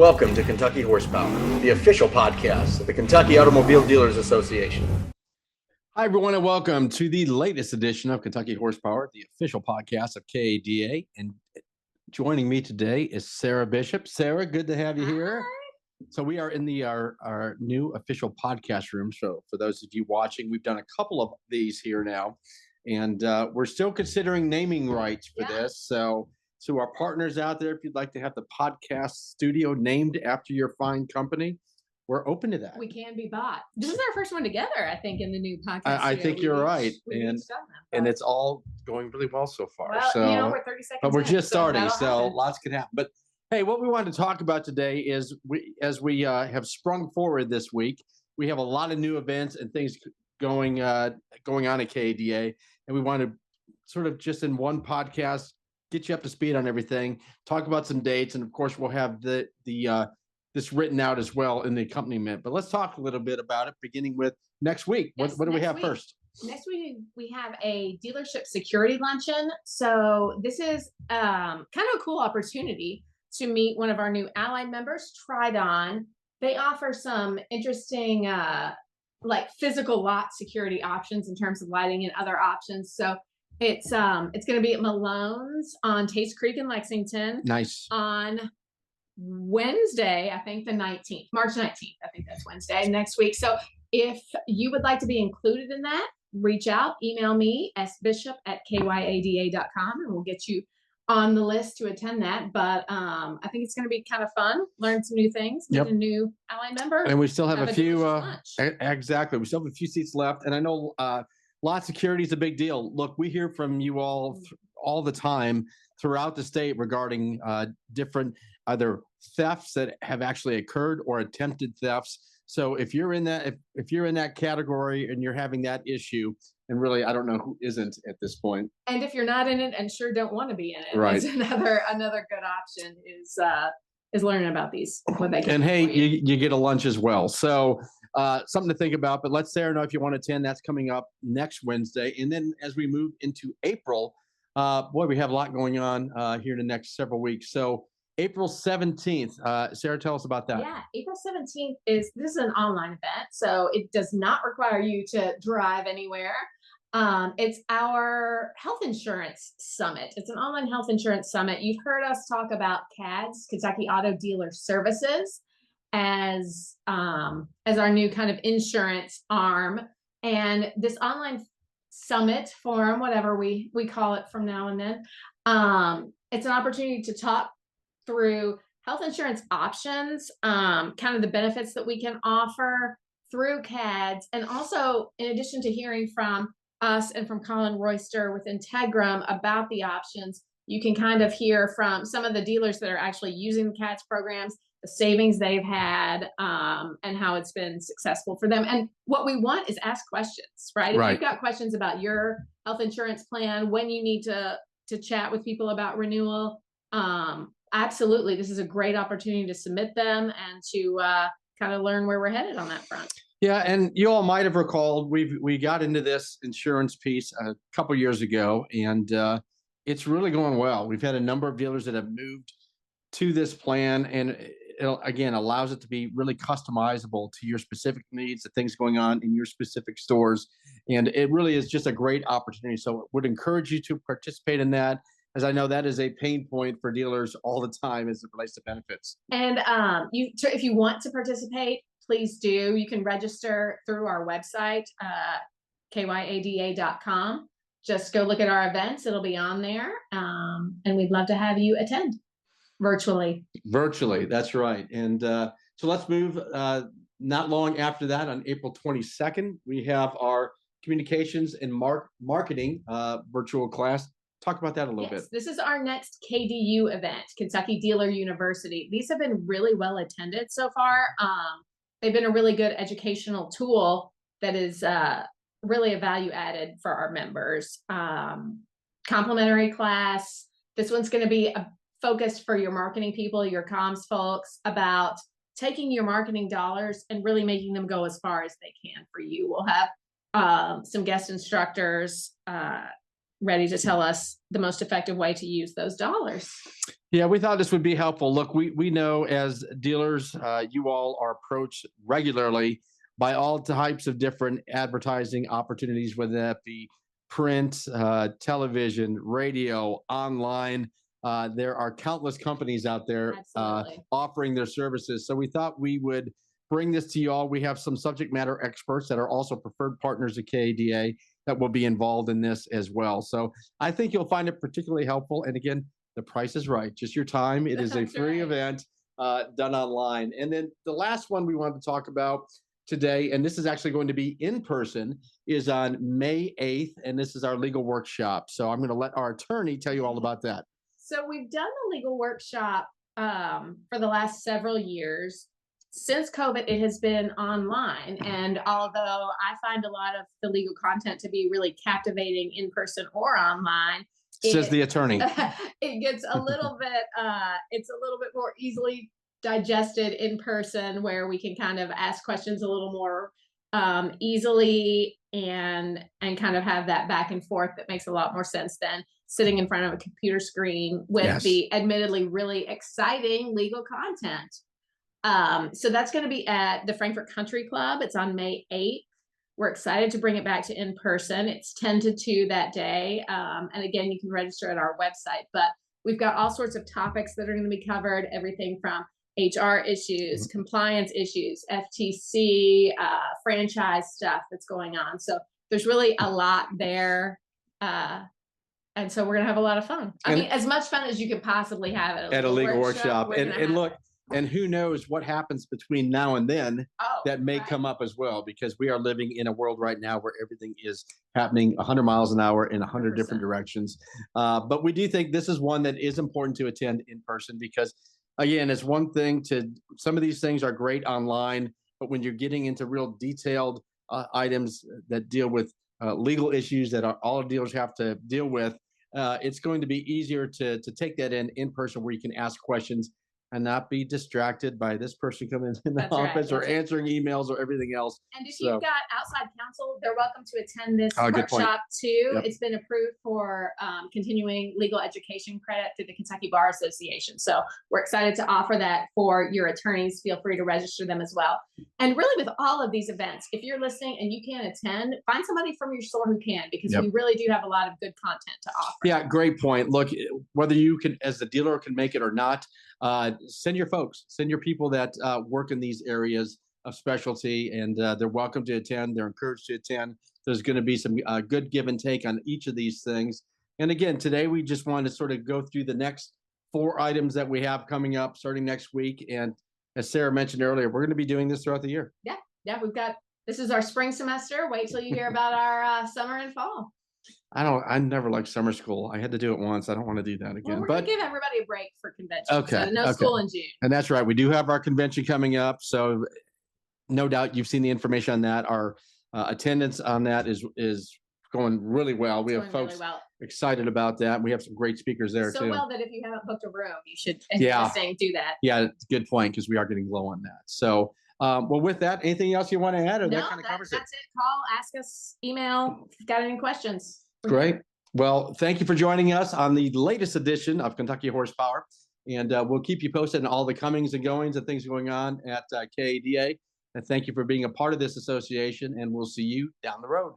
Welcome to Kentucky Horsepower, the official podcast of the Kentucky Automobile Dealers Association. Hi, everyone, and welcome to the latest edition of Kentucky Horsepower, the official podcast of KADA. And joining me today is Sarah Bishop. Sarah, good to have you here. Hi. So we are in our new official podcast room. So for those of you watching, we've done a couple of these here now, and we're still considering naming rights for this. So our partners out there, if you'd like to have the podcast studio named after your fine company, we're open to that. We can be bought. This is our first one together, I think, in the new podcast. I think you're right. And it's all going really well so far. Well, we're 30 seconds but we're in, just starting, so happen. Lots can happen. But hey, what we wanted to talk about today is as we have sprung forward this week, we have a lot of new events and things going on at KADA, and we want to sort of just in one podcast get you up to speed on everything, talk about some dates, and of course we'll have this written out as well in the accompaniment. But let's talk a little bit about it, beginning with next week. What do we have first? Next week, we have a dealership security luncheon. So this is kind of a cool opportunity to meet one of our new allied members, TriDon. They offer some interesting like physical lot security options in terms of lighting and other options. So it's going to be at Malone's on Taste Creek in Lexington. Nice. On Wednesday, I think the 19th, March 19th. I think that's Wednesday next week. So if you would like to be included in that, reach out, email me, sbishop@kyada.com, and we'll get you on the list to attend that. But I think it's going to be kind of fun, learn some new things, meet a new ally member. And we still have a few, exactly. We still have a few seats left. And I know lot security is a big deal. Look, we hear from you all the time throughout the state regarding different either thefts that have actually occurred or attempted thefts. So if you're in that, if you're in that category and you're having that issue, and really, I don't know who isn't at this point. And if you're not in it and sure don't want to be in it, right? That's another good option is learning about these. What they can and hey, you get a lunch as well. So something to think about. But let Sarah know if you want to attend. That's coming up next Wednesday. And then as we move into April, boy, we have a lot going on here in the next several weeks. So April 17th, Sarah, tell us about that. Yeah, April 17th this is an online event, so it does not require you to drive anywhere. It's our health insurance summit. It's an online health insurance summit. You've heard us talk about CADS, Kentucky Auto Dealer Services, as our new kind of insurance arm. And this online summit forum, whatever we call it from now and then, it's an opportunity to talk through health insurance options, kind of the benefits that we can offer through CADS. And also, in addition to hearing from us and from Colin Royster with Integrum about the options, you can kind of hear from some of the dealers that are actually using the CADS programs, the savings they've had, and how it's been successful for them. And what we want is ask questions, right? If you've got questions about your health insurance plan, when you need to chat with people about renewal, absolutely, this is a great opportunity to submit them and to kind of learn where we're headed on that front. Yeah, and you all might have recalled we got into this insurance piece a couple years ago, and it's really going well. We've had a number of dealers that have moved to this plan, and it again allows it to be really customizable to your specific needs, the things going on in your specific stores, and it really is just a great opportunity. So would encourage you to participate in that, as I know that is a pain point for dealers all the time as it relates to benefits. And if you want to participate, please do. You can register through our website, kyada.com. Just go look at our events. It'll be on there. And we'd love to have you attend virtually. Virtually, that's right. And so let's move not long after that on April 22nd. We have our communications and marketing virtual class. Talk about that a little bit. This is our next KDU event, Kentucky Dealer University. These have been really well attended so far. They've been a really good educational tool that is really a value added for our members. Complimentary class. This one's going to be focused for your marketing people, your comms folks, about taking your marketing dollars and really making them go as far as they can for you. We'll have some guest instructors ready to tell us the most effective way to use those dollars. Yeah, we thought this would be helpful. Look, we know as dealers, you all are approached regularly by all types of different advertising opportunities, whether that be print, television, radio, online. There are countless companies out there Absolutely. offering their services. So we thought we would bring this to you all. We have some subject matter experts that are also preferred partners of KADA that will be involved in this as well. So I think you'll find it particularly helpful. And again, the price is right. Just your time. It is a That's free right. event done online. And then the last one we wanted to talk about today, and this is actually going to be in person, is on May 8th. And this is our legal workshop. So I'm going to let our attorney tell you all about that. So we've done the legal workshop for the last several years. Since COVID, it has been online. And although I find a lot of the legal content to be really captivating in person or online, Says the attorney. it gets a little bit, it's a little bit more easily digested in person, where we can kind of ask questions a little more easily and kind of have that back and forth that makes a lot more sense than sitting in front of a computer screen with Yes. the admittedly really exciting legal content. So that's going to be at the Frankfort Country Club. It's on May 8th. We're excited to bring it back to in person. It's 10 to 2 that day. And again, you can register at our website, but we've got all sorts of topics that are going to be covered, everything from HR issues, compliance issues, FTC, franchise stuff that's going on. So there's really a lot there. And so we're going to have a lot of fun. I mean, as much fun as you could possibly have at a legal workshop. we're And gonna have. look, and who knows what happens between now and then that may right. come up as well, because we are living in a world right now where everything is happening 100 miles an hour in 100 different 100%. directions. But we do think this is one that is important to attend in person, because again, it's one thing to, some of these things are great online, but when you're getting into real detailed items that deal with legal issues that all dealers have to deal with, it's going to be easier to take that in person, where you can ask questions and not be distracted by this person coming in the That's right, office or that's right. answering emails or everything else. And if So- you've got outside counsel, they're welcome to attend this Oh, good point. workshop too. Yep. It's been approved for continuing legal education credit through the Kentucky Bar Association. So we're excited to offer that for your attorneys. Feel free to register them as well. And really, with all of these events, if you're listening and you can't attend, find somebody from your store who can, because Yep. we really do have a lot of good content to offer. Yeah, great point. Look, whether you can, as the dealer, can make it or not, send your folks, send your people that work in these areas of specialty, and they're welcome to attend. They're encouraged to attend. There's going to be some good give and take on each of these things. And again, today we just wanted to sort of go through the next 4 items that we have coming up starting next week. And as Sarah mentioned earlier, we're going to be doing this throughout the year. Yeah, this is our spring semester. Wait till you hear about our summer and fall. I never liked summer school. I had to do it once. I don't want to do that Well, again. we're But going to give everybody a break for convention. Okay, So no okay. school in June. and that's right. We do have our convention coming up. So no doubt you've seen the information on that. Our attendance on that is going really well. We It's have going folks really well. excited about that. We have some great speakers there So too. well that if you haven't booked a room, you should, if Yeah. you're listening, do that. Yeah, it's a good point, because we are getting low on that. So, well, with that, anything else you want to add, or No, that kind of covers it? that's it. Call, ask us, email if you've got any questions. Great. Well, thank you for joining us on the latest edition of Kentucky Horsepower. And we'll keep you posted on all the comings and goings and things going on at KADA. And thank you for being a part of this association, and we'll see you down the road.